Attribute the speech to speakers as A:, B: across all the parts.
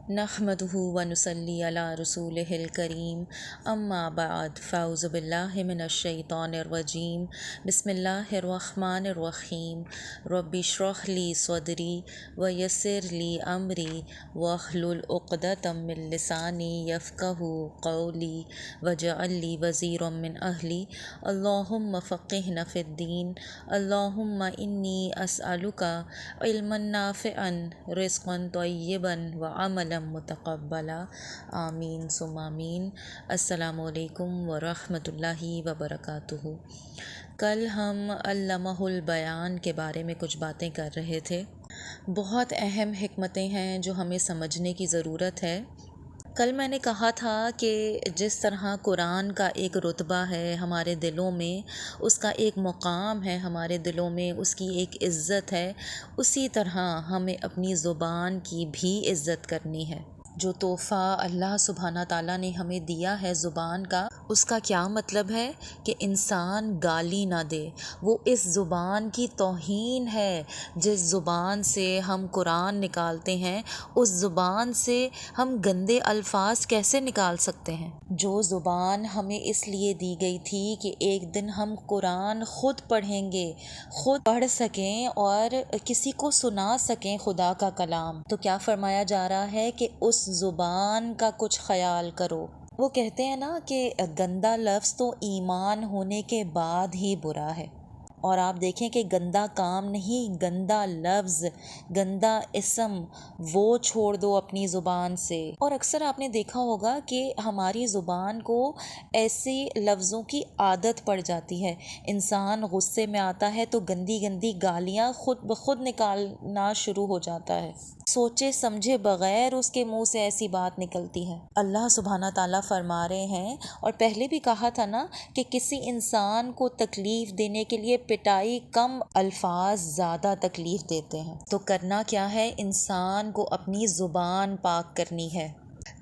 A: نحمدہ ونصلی علی رسولہ الکریم اما بعد فاعوذ باللہ من الشیطان الرجیم بسم اللہ الرحمن الرحیم رب اشرح لی صدری ویسر لی امری واحلل عقدۃ من لسانی یفقہوا قولی واجعل لی وزیرا من اہلی اللہم فقہنا فی الدین اللہم انی اسألک علما نافعا رزقا طیبا وعملا متقبلا آمین ثم آمین۔ السلام علیکم ورحمۃ اللہ وبرکاتہ۔ کل ہم علمہ البیان کے بارے میں کچھ باتیں کر رہے تھے۔ بہت اہم حکمتیں ہیں جو ہمیں سمجھنے کی ضرورت ہے۔ کل میں نے کہا تھا کہ جس طرح قرآن کا ایک رتبہ ہے ہمارے دلوں میں، اس کا ایک مقام ہے ہمارے دلوں میں، اس کی ایک عزت ہے، اسی طرح ہمیں اپنی زبان کی بھی عزت کرنی ہے۔ جو تحفہ اللہ سبحانہ تعالیٰ نے ہمیں دیا ہے زبان کا، اس کا کیا مطلب ہے کہ انسان گالی نہ دے۔ وہ اس زبان کی توہین ہے۔ جس زبان سے ہم قرآن نکالتے ہیں، اس زبان سے ہم گندے الفاظ کیسے نکال سکتے ہیں؟ جو زبان ہمیں اس لیے دی گئی تھی کہ ایک دن ہم قرآن خود پڑھیں گے، خود پڑھ سکیں اور کسی کو سنا سکیں خدا کا کلام، تو کیا فرمایا جا رہا ہے کہ اس زبان کا کچھ خیال کرو۔ وہ کہتے ہیں نا کہ گندا لفظ تو ایمان ہونے کے بعد ہی برا ہے، اور آپ دیکھیں کہ گندا کام نہیں، گندا لفظ، گندا اسم وہ چھوڑ دو اپنی زبان سے۔ اور اکثر آپ نے دیکھا ہوگا کہ ہماری زبان کو ایسے لفظوں کی عادت پڑ جاتی ہے۔ انسان غصے میں آتا ہے تو گندی گندی گالیاں خود بخود نکالنا شروع ہو جاتا ہے، سوچے سمجھے بغیر اس کے منہ سے ایسی بات نکلتی ہے۔ اللہ سبحانہ تعالیٰ فرما رہے ہیں، اور پہلے بھی کہا تھا نا کہ کسی انسان کو تکلیف دینے کے لیے پٹائی کم، الفاظ زیادہ تکلیف دیتے ہیں۔ تو کرنا کیا ہے؟ انسان کو اپنی زبان پاک کرنی ہے،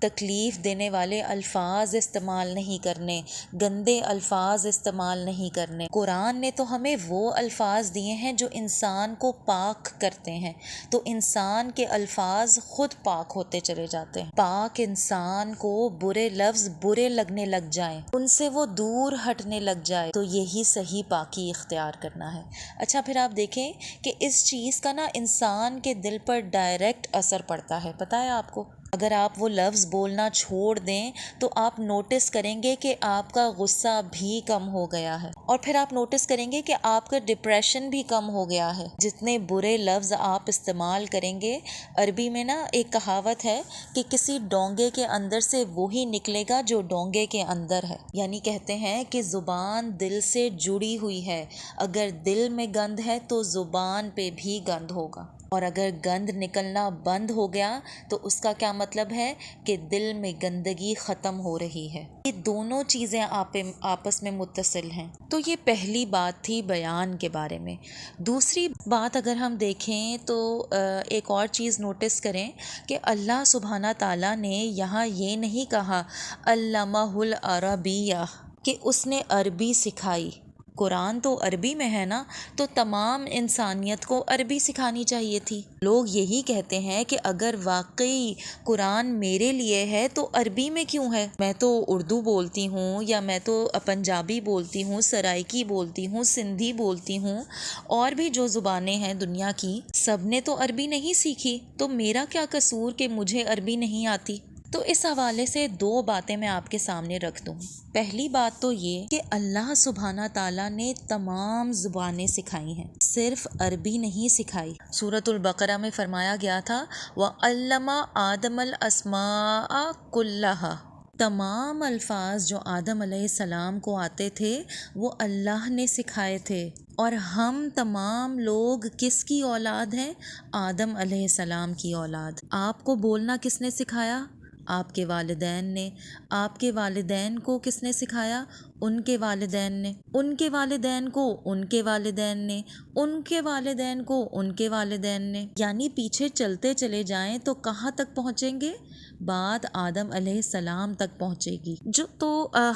A: تکلیف دینے والے الفاظ استعمال نہیں کرنے، گندے الفاظ استعمال نہیں کرنے۔ قرآن نے تو ہمیں وہ الفاظ دیے ہیں جو انسان کو پاک کرتے ہیں، تو انسان کے الفاظ خود پاک ہوتے چلے جاتے ہیں۔ پاک انسان کو برے لفظ برے لگنے لگ جائیں، ان سے وہ دور ہٹنے لگ جائے، تو یہی صحیح پاکی اختیار کرنا ہے۔ اچھا، پھر آپ دیکھیں کہ اس چیز کا نا انسان کے دل پر ڈائریکٹ اثر پڑتا ہے، پتہ ہے آپ کو؟ اگر آپ وہ لفظ بولنا چھوڑ دیں تو آپ نوٹس کریں گے کہ آپ کا غصہ بھی کم ہو گیا ہے، اور پھر آپ نوٹس کریں گے کہ آپ کا ڈپریشن بھی کم ہو گیا ہے۔ جتنے برے لفظ آپ استعمال کریں گے، عربی میں نا ایک کہاوت ہے کہ کسی ڈونگے کے اندر سے وہی نکلے گا جو ڈونگے کے اندر ہے، یعنی کہتے ہیں کہ زبان دل سے جڑی ہوئی ہے، اگر دل میں گند ہے تو زبان پہ بھی گند ہوگا، اور اگر گند نکلنا بند ہو گیا تو اس کا کیا مطلب ہے کہ دل میں گندگی ختم ہو رہی ہے۔ یہ دونوں چیزیں آپس میں متصل ہیں۔ تو یہ پہلی بات تھی بیان کے بارے میں۔ دوسری بات اگر ہم دیکھیں تو ایک اور چیز نوٹس کریں کہ اللہ سبحانہ تعالیٰ نے یہاں یہ نہیں کہا علمہ العربیہ کہ اس نے عربی سکھائی۔ قرآن تو عربی میں ہے نا، تو تمام انسانیت کو عربی سکھانی چاہیے تھی۔ لوگ یہی کہتے ہیں کہ اگر واقعی قرآن میرے لیے ہے تو عربی میں کیوں ہے؟ میں تو اردو بولتی ہوں، یا میں تو پنجابی بولتی ہوں، سرائکی بولتی ہوں، سندھی بولتی ہوں، اور بھی جو زبانیں ہیں دنیا کی، سب نے تو عربی نہیں سیکھی، تو میرا کیا قصور کہ مجھے عربی نہیں آتی؟ تو اس حوالے سے دو باتیں میں آپ کے سامنے رکھ دوں۔ پہلی بات تو یہ کہ اللہ سبحانہ تعالیٰ نے تمام زبانیں سکھائی ہیں، صرف عربی نہیں سکھائی۔ سورۃ البقرہ میں فرمایا گیا تھا وَعَلَّمَ آدَمَ الْأَسْمَاءَ كُلَّهَا، تمام الفاظ جو آدم علیہ السلام کو آتے تھے وہ اللہ نے سکھائے تھے، اور ہم تمام لوگ کس کی اولاد ہیں؟ آدم علیہ السلام کی اولاد۔ آپ کو بولنا کس نے سکھایا؟ آپ کے والدین نے۔ آپ کے والدین کو کس نے سکھایا؟ ان کے والدین نے۔ ان کے والدین کو ان کے والدین نے۔ ان کے والدین کو ان کے والدین نے، یعنی پیچھے چلتے چلے جائیں تو کہاں تک پہنچیں گے؟ بات آدم علیہ السلام تک پہنچے گی۔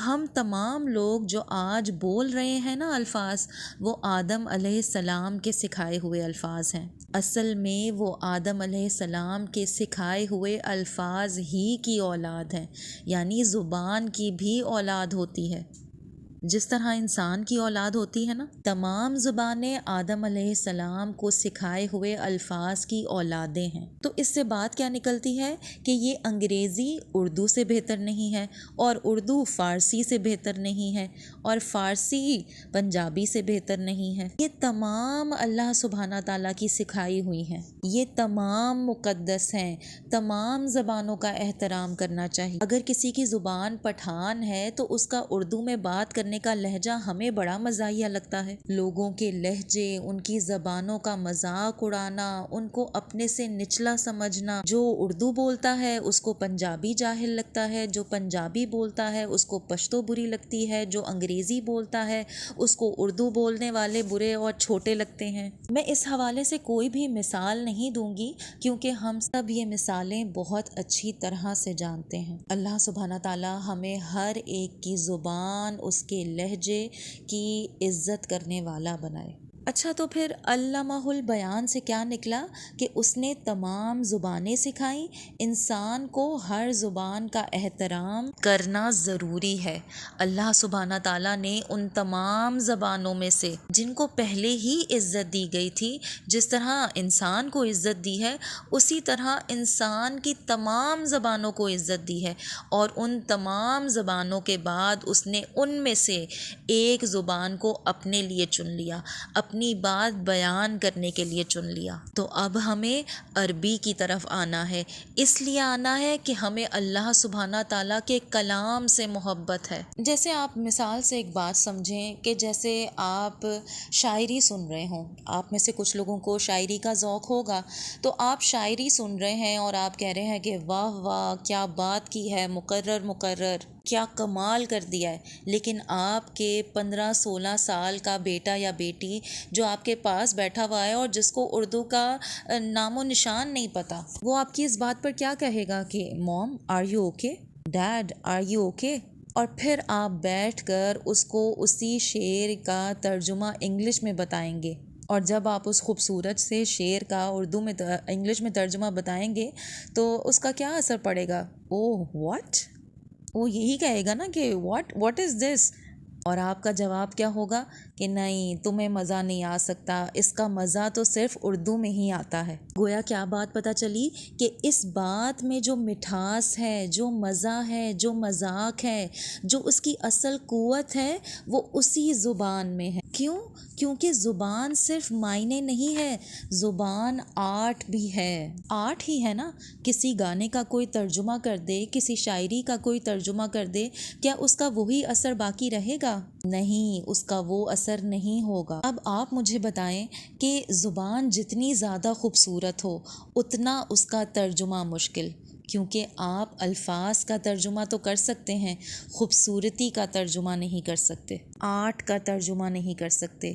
A: ہم تمام لوگ جو آج بول رہے ہیں نا الفاظ، وہ آدم علیہ السلام کے سکھائے ہوئے الفاظ ہیں۔ اصل میں وہ آدم علیہ السلام کے سکھائے ہوئے الفاظ ہی کی اولاد ہیں، یعنی زبان کی بھی اولاد ہوتی ہے، جس طرح انسان کی اولاد ہوتی ہے نا۔ تمام زبانیں آدم علیہ السلام کو سکھائے ہوئے الفاظ کی اولادیں ہیں۔ تو اس سے بات کیا نکلتی ہے کہ یہ انگریزی اردو سے بہتر نہیں ہے، اور اردو فارسی سے بہتر نہیں ہے، اور فارسی پنجابی سے بہتر نہیں ہے۔ یہ تمام اللہ سبحانہ تعالیٰ کی سکھائی ہوئی ہیں، یہ تمام مقدس ہیں، تمام زبانوں کا احترام کرنا چاہیے۔ اگر کسی کی زبان پٹھان ہے تو اس کا اردو میں بات کرنے کا لہجہ ہمیں بڑا مزاحیہ لگتا ہے۔ لوگوں کے لہجے، ان کی زبانوں کا مذاق اڑانا، ان کو اپنے سے نچلا سمجھنا، جو اردو بولتا ہے اس کو پنجابی جاہل لگتا ہے، جو پنجابی بولتا ہے اس کو پشتو بری لگتی ہے، جو انگریزی بولتا ہے اس کو اردو بولنے والے برے اور چھوٹے لگتے ہیں۔ میں اس حوالے سے کوئی بھی مثال نہیں دوں گی، کیونکہ ہم سب یہ مثالیں بہت اچھی طرح سے جانتے ہیں۔ اللہ سبحانہ تعالیٰ ہمیں ہر ایک کی زبان، اس کے لہجے کی عزت کرنے والا بنائے۔ اچھا، تو پھر علامہ البیان سے کیا نکلا کہ اس نے تمام زبانیں سکھائیں۔ انسان کو ہر زبان کا احترام کرنا ضروری ہے۔ اللہ سبحانہ تعالیٰ نے ان تمام زبانوں میں سے جن کو پہلے ہی عزت دی گئی تھی، جس طرح انسان کو عزت دی ہے، اسی طرح انسان کی تمام زبانوں کو عزت دی ہے، اور ان تمام زبانوں کے بعد اس نے ان میں سے ایک زبان کو اپنے لیے چن لیا، اپنی بات بیان کرنے کے لیے چن لیا۔ تو اب ہمیں عربی کی طرف آنا ہے، اس لیے آنا ہے کہ ہمیں اللہ سبحانہ تعالیٰ کے کلام سے محبت ہے۔ جیسے آپ مثال سے ایک بات سمجھیں کہ جیسے آپ شاعری سن رہے ہوں، آپ میں سے کچھ لوگوں کو شاعری کا ذوق ہوگا، تو آپ شاعری سن رہے ہیں اور آپ کہہ رہے ہیں کہ واہ واہ کیا بات کی ہے، مقرر کیا کمال کر دیا ہے، لیکن آپ کے 15-16 سال کا بیٹا یا بیٹی جو آپ کے پاس بیٹھا ہوا ہے اور جس کو اردو کا نام و نشان نہیں پتا، وہ آپ کی اس بات پر کیا کہے گا کہ mom are you okay, dad are you okay, اور پھر آپ بیٹھ کر اس کو اسی شعر کا ترجمہ انگلش میں بتائیں گے، اور جب آپ اس خوبصورت سے شعر کا اردو میں انگلش میں ترجمہ بتائیں گے تو اس کا کیا اثر پڑے گا؟ اوہ واٹ، وہ یہی کہے گا نا کہ واٹ از دس، اور آپ کا جواب کیا ہوگا کہ نہیں تمہیں مزہ نہیں آ سکتا، اس کا مزہ تو صرف اردو میں ہی آتا ہے۔ گویا کیا بات پتہ چلی کہ اس بات میں جو مٹھاس ہے، جو مزہ ہے، جو مذاق ہے، جو اس کی اصل قوت ہے، وہ اسی زبان میں ہے۔ کیوں؟ کیونکہ زبان صرف معنی نہیں ہے، زبان آرٹ بھی ہے۔ آرٹ ہی ہے نا، کسی گانے کا کوئی ترجمہ کر دے، کسی شاعری کا کوئی ترجمہ کر دے، کیا اس کا وہی اثر باقی رہے گا؟ نہیں، اس کا وہ اثر نہیں ہوگا۔ اب آپ مجھے بتائیں کہ زبان جتنی زیادہ خوبصورت ہو اتنا اس کا ترجمہ مشکل، کیونکہ آپ الفاظ کا ترجمہ تو کر سکتے ہیں، خوبصورتی کا ترجمہ نہیں کر سکتے، آرٹ کا ترجمہ نہیں کر سکتے۔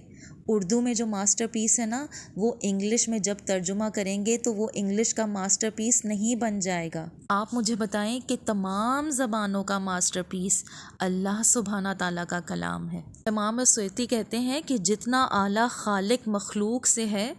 A: اردو میں جو ماسٹر پیس ہے نا، وہ انگلش میں جب ترجمہ کریں گے تو وہ انگلش کا ماسٹر پیس نہیں بن جائے گا۔ آپ مجھے بتائیں کہ تمام زبانوں کا ماسٹر پیس اللہ سبحانہ تعالیٰ کا کلام ہے۔ امام السیوطی کہتے ہیں کہ جتنا اعلیٰ خالق مخلوق سے ہے،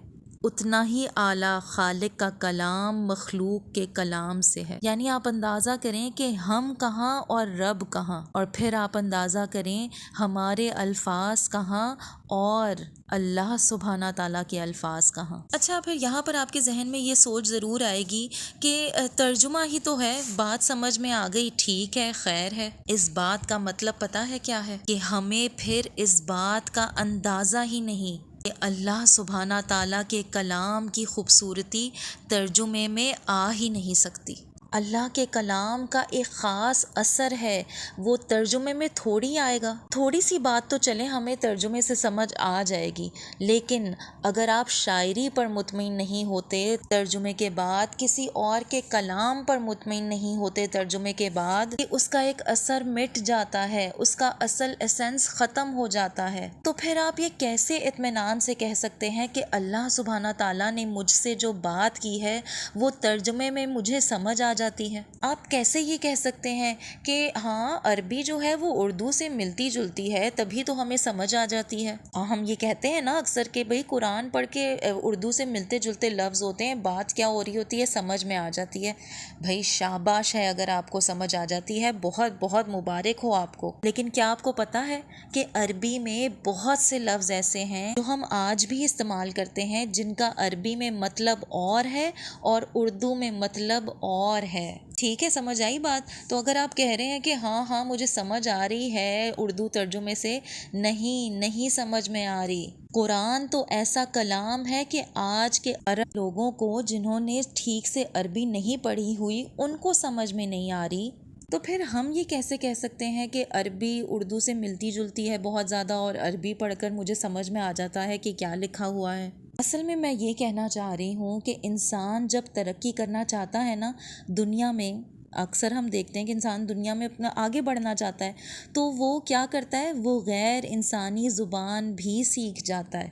A: اتنا ہی اعلیٰ خالق کا کلام مخلوق کے کلام سے ہے۔ یعنی آپ اندازہ کریں کہ ہم کہاں اور رب کہاں، اور پھر آپ اندازہ کریں ہمارے الفاظ کہاں اور اللہ سبحانہ تعالیٰ کے الفاظ کہاں۔ اچھا، پھر یہاں پر آپ کے ذہن میں یہ سوچ ضرور آئے گی کہ ترجمہ ہی تو ہے، بات سمجھ میں آ گئی، ٹھیک ہے، خیر ہے۔ اس بات کا مطلب پتہ ہے کیا ہے؟ کہ ہمیں پھر اس بات کا اندازہ ہی نہیں کہ اللہ سبحانہ تعالیٰ کے کلام کی خوبصورتی ترجمے میں آ ہی نہیں سکتی۔ اللہ کے کلام کا ایک خاص اثر ہے، وہ ترجمے میں تھوڑی آئے گا۔ تھوڑی سی بات تو چلے ہمیں ترجمے سے سمجھ آ جائے گی، لیکن اگر آپ شاعری پر مطمئن نہیں ہوتے ترجمے کے بعد، کسی اور کے کلام پر مطمئن نہیں ہوتے ترجمے کے بعد، کہ اس کا ایک اثر مٹ جاتا ہے، اس کا اصل ایسنس ختم ہو جاتا ہے، تو پھر آپ یہ کیسے اطمینان سے کہہ سکتے ہیں کہ اللہ سبحانہ تعالیٰ نے مجھ سے جو بات کی ہے وہ ترجمے میں مجھے سمجھ آ جاتی ہے؟ آپ کیسے یہ کہہ سکتے ہیں کہ ہاں عربی جو ہے وہ اردو سے ملتی جلتی ہے تبھی تو ہمیں سمجھ آ جاتی ہے؟ ہم یہ کہتے ہیں نا اکثر کہ بھئی قرآن پڑھ کے اردو سے ملتے جلتے لفظ ہوتے ہیں، بات کیا ہو رہی ہوتی ہے سمجھ میں آ جاتی ہے۔ بھئی شاباش ہے اگر آپ کو سمجھ آ جاتی ہے، بہت بہت مبارک ہو آپ کو، لیکن کیا آپ کو پتہ ہے کہ عربی میں بہت سے لفظ ایسے ہیں جو ہم آج بھی استعمال کرتے ہیں جن کا عربی میں مطلب اور ہے اور اردو میں مطلب اور ہے؟ ٹھیک ہے، سمجھ آئی بات؟ تو اگر آپ کہہ رہے ہیں کہ ہاں مجھے سمجھ آ رہی ہے اردو ترجمے سے، نہیں سمجھ میں آ رہی۔ قرآن تو ایسا کلام ہے کہ آج کے عرب لوگوں کو جنہوں نے ٹھیک سے عربی نہیں پڑھی ہوئی ان کو سمجھ میں نہیں آ رہی، تو پھر ہم یہ کیسے کہہ سکتے ہیں کہ عربی اردو سے ملتی جلتی ہے بہت زیادہ اور عربی پڑھ کر مجھے سمجھ میں آ جاتا ہے کہ کیا لکھا ہوا ہے؟ اصل میں یہ کہنا چاہ رہی ہوں کہ انسان جب ترقی کرنا چاہتا ہے نا دنیا میں، اکثر ہم دیکھتے ہیں کہ انسان دنیا میں اپنا آگے بڑھنا چاہتا ہے تو وہ کیا کرتا ہے، وہ غیر انسانی زبان بھی سیکھ جاتا ہے۔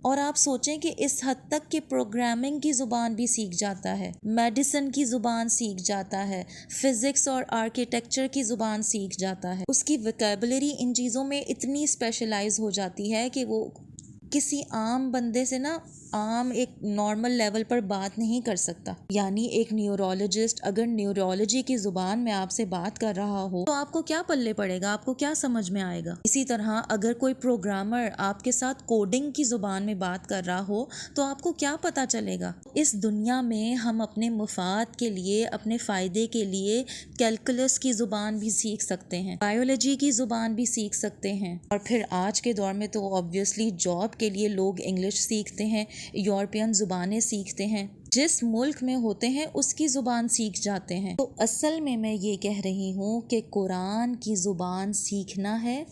A: اور آپ سوچیں کہ اس حد تک کہ پروگرامنگ کی زبان بھی سیکھ جاتا ہے، میڈیسن کی زبان سیکھ جاتا ہے، فزکس اور آرکیٹیکچر کی زبان سیکھ جاتا ہے، اس کی ویکیبلری ان چیزوں میں اتنی اسپیشلائز ہو جاتی ہے کہ وہ کسی عام بندے سے نا عام ایک نارمل لیول پر بات نہیں کر سکتا۔ یعنی ایک نیورولوجسٹ اگر نیورولوجی کی زبان میں آپ سے بات کر رہا ہو تو آپ کو کیا پلے پڑے گا، آپ کو کیا سمجھ میں آئے گا؟ اسی طرح اگر کوئی پروگرامر آپ کے ساتھ کوڈنگ کی زبان میں بات کر رہا ہو تو آپ کو کیا پتا چلے گا؟ اس دنیا میں ہم اپنے مفاد کے لیے، اپنے فائدے کے لیے کیلکولس کی زبان بھی سیکھ سکتے ہیں، بایولوجی کی زبان بھی سیکھ سکتے ہیں، اور پھر آج کے دور میں تو آبویسلی جاب کے لیے لوگ انگلش سیکھتے ہیں، یورپین زبانیں سیکھتے ہیں، جس ملک میں ہوتے ہیں اس کی زبان سیکھ جاتے ہیں۔ تو اصل میں یہ کہہ رہی ہوں کہ قرآن کی زبان سیکھنا ہے،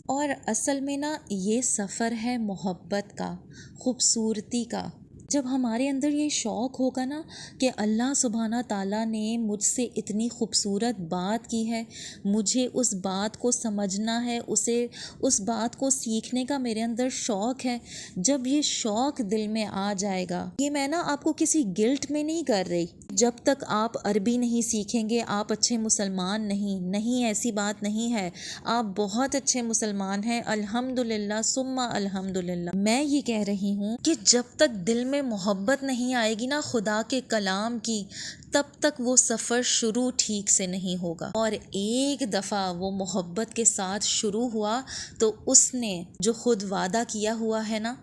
A: اور اصل میں نا یہ سفر ہے محبت کا، خوبصورتی کا۔ جب ہمارے اندر یہ شوق ہوگا نا کہ اللہ سبحانہ تعالیٰ نے مجھ سے اتنی خوبصورت بات کی ہے، مجھے اس بات کو سمجھنا ہے، اس بات کو سیکھنے کا میرے اندر شوق ہے، جب یہ شوق دل میں آ جائے گا، یہ میں نا آپ کو کسی گلٹ میں نہیں کر رہی، جب تک آپ عربی نہیں سیکھیں گے آپ اچھے مسلمان نہیں، ایسی بات نہیں ہے، آپ بہت اچھے مسلمان ہیں الحمدللہ ثم الحمدللہ۔ میں یہ کہہ رہی ہوں کہ جب تک دل میں محبت نہیں آئے گی نا خدا کے کلام کی، تب تک وہ سفر شروع ٹھیک سے نہیں ہوگا، اور ایک دفعہ وہ محبت کے ساتھ شروع ہوا تو اس نے جو خود وعدہ کیا ہوا ہے نا،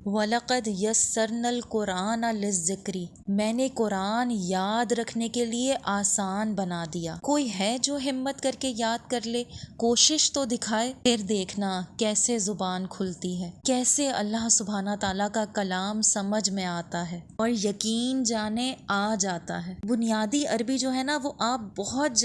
A: وَلَقَدْ يَسَّرْنَا الْقُرْآنَ لِلذِّكْرِ، میں نے قرآن یاد رکھنے کے لیے آسان بنا دیا۔ کوئی ہے جو ہمت کر کے یاد کر لے، کوشش تو دکھائے، پھر دیکھنا کیسے زبان کھلتی ہے، کیسے اللہ سبحانہ تعالیٰ کا کلام سمجھ میں آتا ہے اور یقین جانے آ جاتا ہے۔ بنیادی عربی جو ہے نا وہ آپ بہت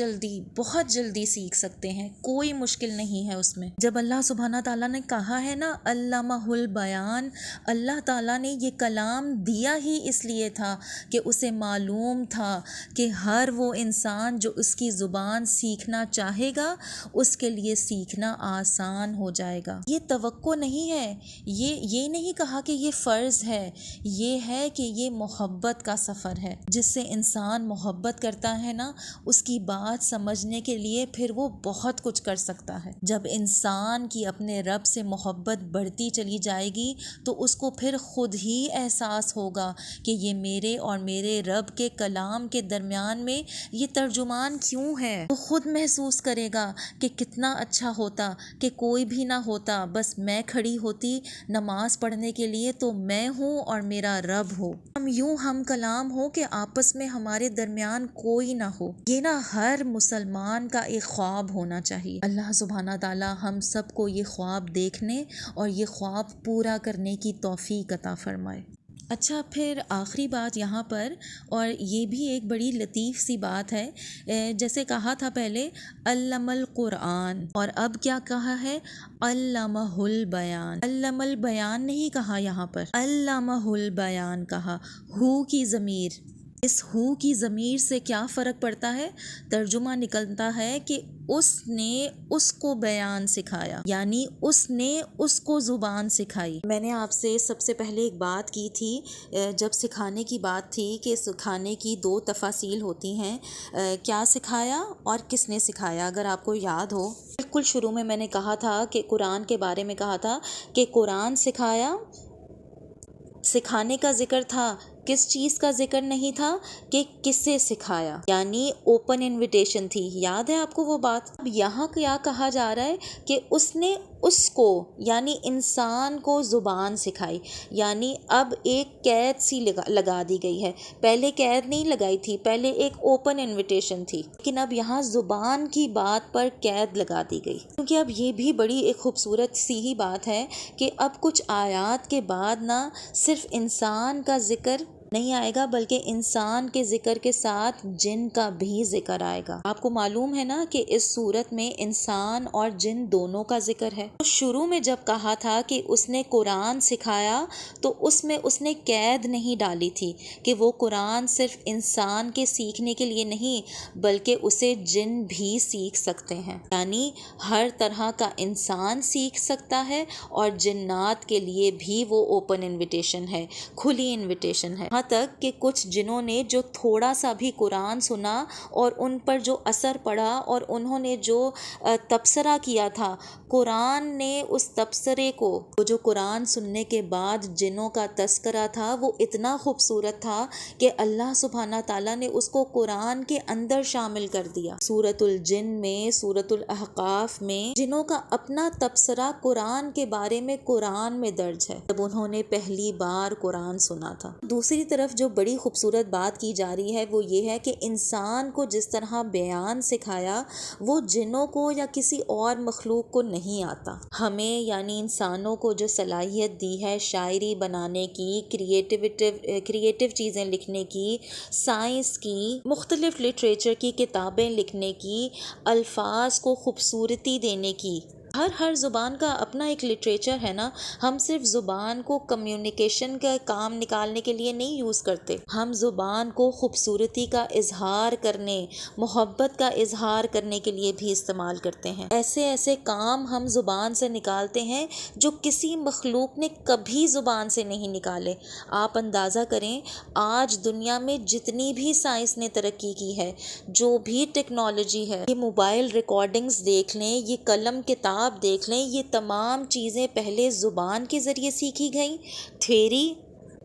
A: جلدی سیکھ سکتے ہیں، کوئی مشکل نہیں ہے اس میں۔ جب اللہ سبحانہ تعالیٰ نے کہا ہے نا علمہ البیان، اللہ تعالیٰ نے یہ کلام دیا ہی اس لیے تھا کہ اسے معلوم تھا کہ ہر وہ انسان جو اس کی زبان سیکھنا چاہے گا اس کے لیے سیکھنا آسان ہو جائے گا۔ یہ توقع نہیں ہے، یہ نہیں کہا کہ یہ فرض ہے، یہ ہے کہ یہ محبت کا سفر ہے۔ جس سے انسان محبت کرتا ہے نا اس کی بات سمجھنے کے لیے پھر وہ بہت کچھ کر سکتا ہے۔ جب انسان کی اپنے رب سے محبت بڑھتی چلی جائے گی تو اس کو پھر خود ہی احساس ہوگا کہ یہ میرے اور میرے رب کے کلام کے درمیان میں یہ ترجمان کیوں ہے۔ وہ خود محسوس کرے گا کہ کتنا اچھا ہوتا کہ کوئی بھی نہ ہوتا، بس میں کھڑی ہوتی نماز پڑھنے کے لیے تو میں ہوں اور میرا رب ہو، ہم یوں ہم کلام ہو کہ آپس میں ہمارے درمیان کوئی نہ ہو۔ یہ نا ہر مسلمان کا ایک خواب ہونا چاہیے۔ اللہ سبحانہ تعالی ہم سب کو یہ خواب دیکھنے اور یہ خواب پورا کرنے کی توفیق عطا فرمائے۔ اچھا، پھر آخری بات یہاں پر، اور یہ بھی ایک بڑی لطیف سی بات ہے، جیسے کہا تھا پہلے علم القرآن، اور اب کیا کہا ہے علمہ البیان. علم البیان نہیں کہا، یہاں پر علمہ البیان کہا. ہو کی ضمیر، اس ہو کی ضمیر سے کیا فرق پڑتا ہے؟ ترجمہ نکلتا ہے کہ اس نے اس کو بیان سکھایا، یعنی اس نے اس کو زبان سکھائی. میں نے آپ سے سب سے پہلے ایک بات کی تھی جب سکھانے کی بات تھی کہ سکھانے کی دو تفاصیل ہوتی ہیں، کیا سکھایا اور کس نے سکھایا. اگر آپ کو یاد ہو، بالکل شروع میں نے کہا تھا کہ قرآن کے بارے میں کہا تھا کہ قرآن سکھایا، سکھانے کا ذکر تھا، کس چیز کا ذکر نہیں تھا کہ کسے سکھایا، یعنی اوپن انویٹیشن تھی. یاد ہے آپ کو وہ بات؟ اب یہاں کیا کہا جا رہا ہے کہ اس نے اس کو، یعنی انسان کو زبان سکھائی، یعنی اب ایک قید سی لگا دی گئی ہے. پہلے قید نہیں لگائی تھی، پہلے ایک اوپن انویٹیشن تھی، لیکن اب یہاں زبان کی بات پر قید لگا دی گئی. کیونکہ اب یہ بھی بڑی ایک خوبصورت سی ہی بات ہے کہ اب کچھ آیات کے بعد نہ صرف انسان کا ذکر نہیں آئے گا، بلکہ انسان کے ذکر کے ساتھ جن کا بھی ذکر آئے گا. آپ کو معلوم ہے نا کہ اس صورت میں انسان اور جن دونوں کا ذکر ہے. تو شروع میں جب کہا تھا کہ اس نے قرآن سکھایا، تو اس میں اس نے قید نہیں ڈالی تھی کہ وہ قرآن صرف انسان کے سیکھنے کے لیے نہیں، بلکہ اسے جن بھی سیکھ سکتے ہیں، یعنی ہر طرح کا انسان سیکھ سکتا ہے، اور جنات کے لیے بھی وہ اوپن انویٹیشن ہے، کھلی انویٹیشن ہے. تک کہ کچھ جنہوں نے جو تھوڑا سا بھی قرآن سنا اور ان پر جو اثر پڑا اور انہوں نے جو تبصرہ کیا تھا، قرآن نے اس تبصرے کو، وہ جو قرآن سننے کے بعد جنوں کا تذکرہ تھا، وہ اتنا خوبصورت تھا کہ اللہ سبحانہ تعالیٰ نے اس کو قرآن کے اندر شامل کر دیا. سورۃ الجن میں، سورۃ الاحقاف میں جنوں کا اپنا تبصرہ قرآن کے بارے میں قرآن میں درج ہے، جب انہوں نے پہلی بار قرآن سنا تھا. دوسری طرف جو بڑی خوبصورت بات کی جا رہی ہے وہ یہ ہے کہ انسان کو جس طرح بیان سکھایا، وہ جنوں کو یا کسی اور مخلوق کو نہیں آتا. ہمیں یعنی انسانوں کو جو صلاحیت دی ہے شاعری بنانے کی، کریٹیو چیزیں لکھنے کی، سائنس کی، مختلف لٹریچر کی کتابیں لکھنے کی، الفاظ کو خوبصورتی دینے کی، ہر زبان کا اپنا ایک لٹریچر ہے نا. ہم صرف زبان کو کمیونیکیشن کا کام نکالنے کے لیے نہیں یوز کرتے، ہم زبان کو خوبصورتی کا اظہار کرنے، محبت کا اظہار کرنے کے لیے بھی استعمال کرتے ہیں. ایسے ایسے کام ہم زبان سے نکالتے ہیں جو کسی مخلوق نے کبھی زبان سے نہیں نکالے. آپ اندازہ کریں، آج دنیا میں جتنی بھی سائنس نے ترقی کی ہے، جو بھی ٹیکنالوجی ہے، یہ موبائل ریکارڈنگز دیکھ لیں، یہ قلم کتاب دیکھ لیں، یہ تمام چیزیں پہلے زبان کے ذریعے سیکھی گئیں، تھیوری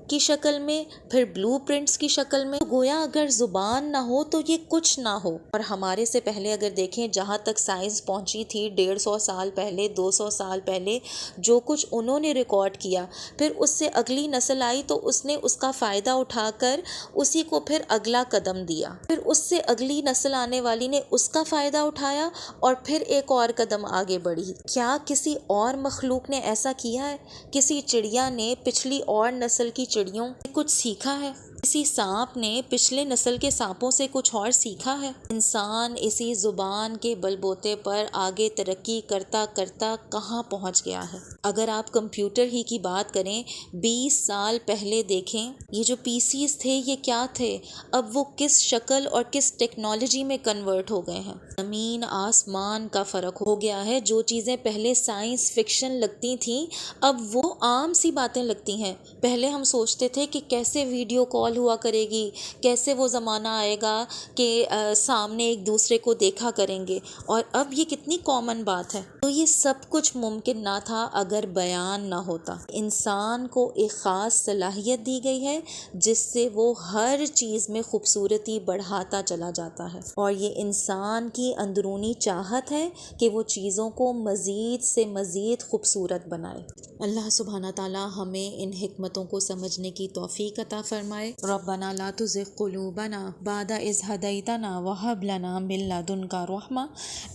A: کی شکل میں، پھر بلو پرنٹس کی شکل میں. گویا اگر زبان نہ ہو تو یہ کچھ نہ ہو. اور ہمارے سے پہلے اگر دیکھیں، جہاں تک سائنس پہنچی تھی 150 سال پہلے، 200 سال پہلے، جو کچھ انہوں نے ریکارڈ کیا، پھر اس سے اگلی نسل آئی تو اس نے اس کا فائدہ اٹھا کر اسی کو پھر اگلا قدم دیا، پھر اس سے اگلی نسل آنے والی نے اس کا فائدہ اٹھایا اور پھر ایک اور قدم آگے بڑھی. کیا کسی اور مخلوق نے ایسا کیا ہے؟ کسی چڑیا نے پچھلی اور نسل کی چڑیوں سے کچھ سیکھا ہے؟ کسی سانپ نے پچھلے نسل کے سانپوں سے کچھ اور سیکھا ہے؟ انسان اسی زبان کے بل بوتے پر آگے ترقی کرتا کرتا کہاں پہنچ گیا ہے. اگر آپ کمپیوٹر ہی کی بات کریں، 20 سال پہلے دیکھیں، یہ جو پی سیز تھے یہ کیا تھے، اب وہ کس شکل اور کس ٹیکنالوجی میں کنورٹ ہو گئے ہیں. زمین آسمان کا فرق ہو گیا ہے. جو چیزیں پہلے سائنس فکشن لگتی تھیں، اب وہ عام سی باتیں لگتی ہیں. پہلے ہم سوچتے تھے کہ کیسے ویڈیو کال ہوا کرے گی، کیسے وہ زمانہ آئے گا کہ سامنے ایک دوسرے کو دیکھا کریں گے، اور اب یہ کتنی کامن بات ہے. تو یہ سب کچھ ممکن نہ تھا اگر بیان نہ ہوتا. انسان کو ایک خاص صلاحیت دی گئی ہے جس سے وہ ہر چیز میں خوبصورتی بڑھاتا چلا جاتا ہے، اور یہ انسان کی اندرونی چاہت ہے کہ وہ چیزوں کو مزید سے مزید خوبصورت بنائے. اللہ سبحانہ تعالی ہمیں ان حکمتوں کو سمجھنے کی توفیق عطا فرمائے. ربنا لا تزغ قلوبنا بعد اذ هديتنا وهب لنا من لدنك رحمة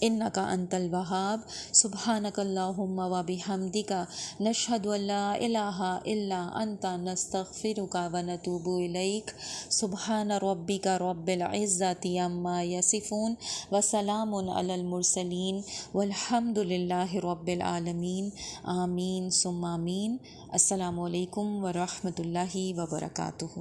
A: انك انت الوهاب. سبحانک اللہم و بحمدک نشہد ان لا الہ الا انت نستغفرک و نتوب الیک سبحان ربک رب العزت عما یصفون وسلام علی المرسلین والحمد للہ رب العالمین آمین ثم آمین۔ السلام علیکم ورحمۃ اللہ وبرکاتہ۔